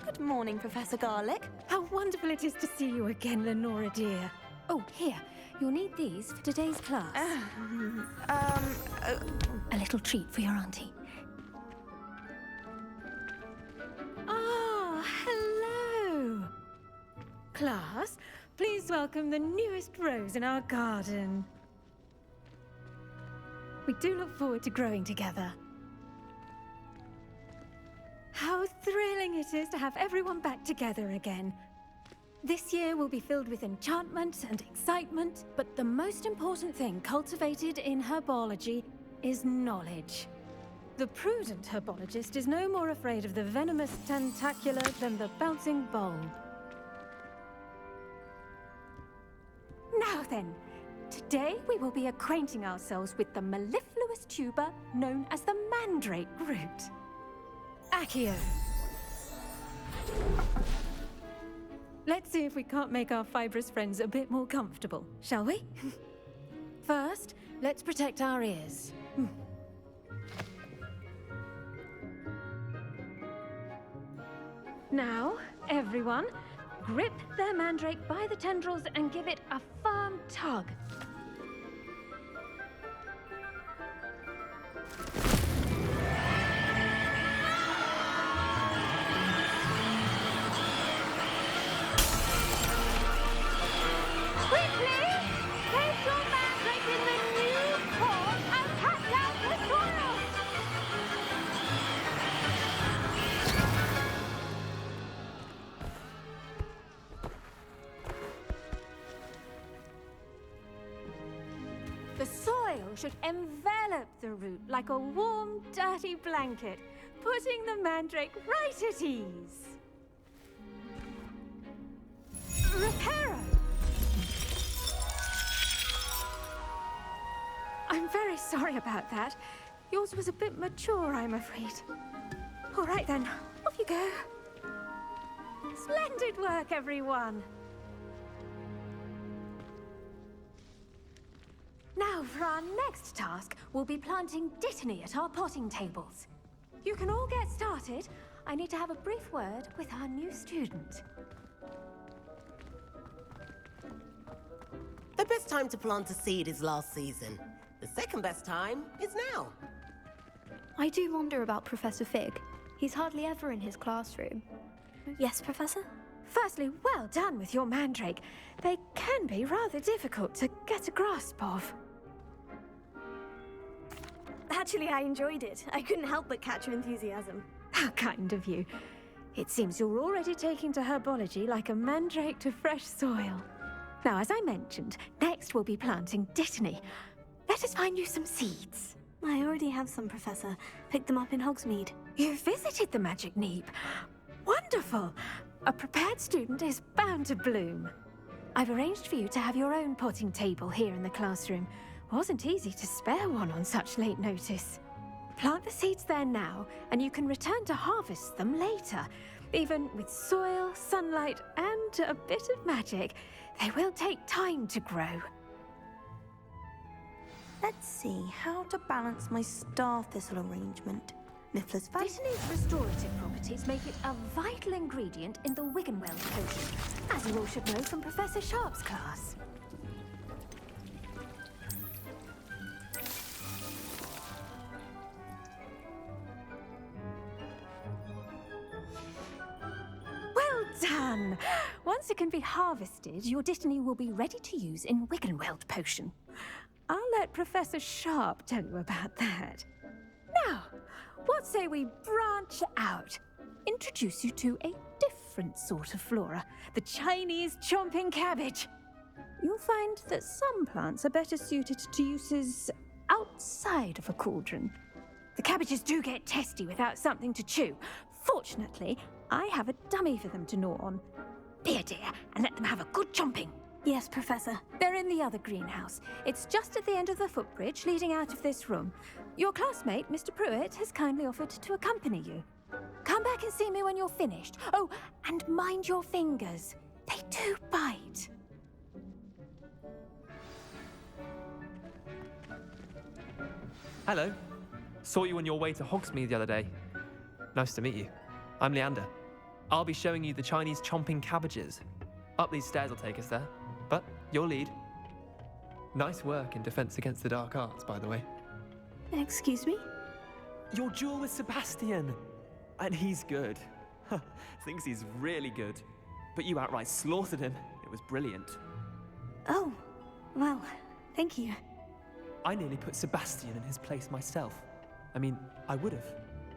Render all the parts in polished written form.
Good morning, Professor Garlic. How wonderful it is to see you again, Lenora dear. Oh, here. You'll need these for today's class. A little treat for your auntie. Ah, hello. Class, please welcome the newest rose in our garden. We do look forward to growing together. How thrilling it is to have everyone back together again. This year will be filled with enchantment and excitement, but the most important thing cultivated in herbology is knowledge. The prudent herbologist is no more afraid of the venomous tentacula than the bouncing bulb. Now then, today we will be acquainting ourselves with the mellifluous tuber known as the mandrake root. Accio. Let's see if we can't make our fibrous friends a bit more comfortable, shall we? First, let's protect our ears. Now, everyone, grip their mandrake by the tendrils and give it a firm tug. The soil should envelop the root like a warm, dirty blanket, putting the mandrake right at ease. Reparo! I'm very sorry about that. Yours was a bit mature, I'm afraid. All right then, off you go. Splendid work, everyone. Now, for our next task, we'll be planting Dittany at our potting tables. You can all get started. I need to have a brief word with our new student. The best time to plant a seed is last season. The second best time is now. I do wonder about Professor Fig. He's hardly ever in his classroom. Yes, Professor? Firstly, well done with your mandrake. They can be rather difficult to get a grasp of. Actually, I enjoyed it. I couldn't help but catch your enthusiasm. How kind of you. It seems you're already taking to herbology like a mandrake to fresh soil. Now, as I mentioned, next we'll be planting Dittany. Let us find you some seeds. I already have some, Professor. Picked them up in Hogsmeade. You visited the Magic Neep. Wonderful! A prepared student is bound to bloom. I've arranged for you to have your own potting table here in the classroom. Wasn't easy to spare one on such late notice. Plant the seeds there now, and you can return to harvest them later. Even with soil, sunlight, and a bit of magic, they will take time to grow. Let's see how to balance my star thistle arrangement. Niffler's fat. Dittany's restorative properties make it a vital ingredient in the Wiggenweld potion, as you all should know from Professor Sharp's class. Well done! Once it can be harvested, your Dittany will be ready to use in Wiggenweld potion. I'll let Professor Sharp tell you about that. Now, what say we branch out? Introduce you to a different sort of flora, the Chinese chomping cabbage. You'll find that some plants are better suited to uses outside of a cauldron. The cabbages do get testy without something to chew. Fortunately, I have a dummy for them to gnaw on. Be a dear and let them have a good chomping. Yes, Professor. They're in the other greenhouse. It's just at the end of the footbridge leading out of this room. Your classmate, Mr. Pruitt, has kindly offered to accompany you. Come back and see me when you're finished. Oh, and mind your fingers. They do bite. Hello. Saw you on your way to Hogsmeade the other day. Nice to meet you. I'm Leander. I'll be showing you the Chinese chomping cabbages. Up these stairs will take us there, but you'll lead. Nice work in Defense Against the Dark Arts, by the way. Excuse me? Your duel with Sebastian! And he's good. Thinks he's really good. But you outright slaughtered him. It was brilliant. Oh, well, thank you. I nearly put Sebastian in his place myself. I mean, I would have,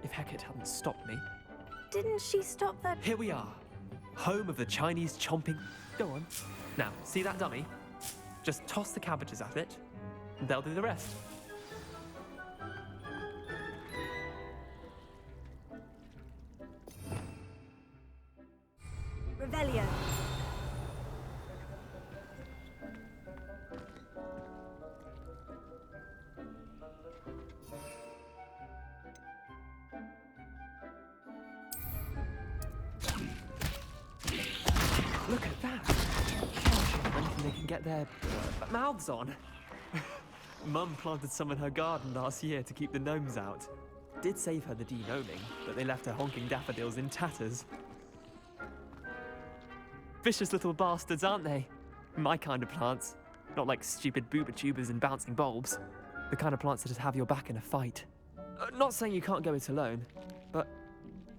if Hecate hadn't stopped me. Didn't she stop that? Here we are, home of the Chinese chomping. Go on. Now, see that dummy? Just toss the cabbages at it, and they'll do the rest. Revelio. Look at that! Gosh, anything they can get their mouths on. Mum planted some in her garden last year to keep the gnomes out. Did save her the de-gnoming, but they left her honking daffodils in tatters. Vicious little bastards, aren't they? My kind of plants. Not like stupid booba tubers and bouncing bulbs. The kind of plants that'd have your back in a fight. Not saying you can't go it alone, but,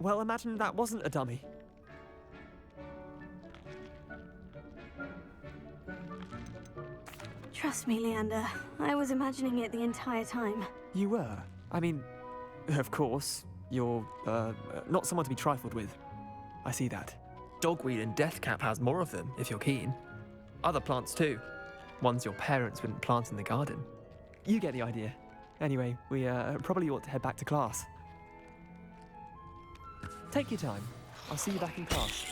well, imagine that wasn't a dummy. Trust me, Leander. I was imagining it the entire time. You were? I mean, of course, you're, not someone to be trifled with. I see that. Dogweed and deathcap has more of them, if you're keen. Other plants too. Ones your parents wouldn't plant in the garden. You get the idea. Anyway, we probably ought to head back to class. Take your time. I'll see you back in class.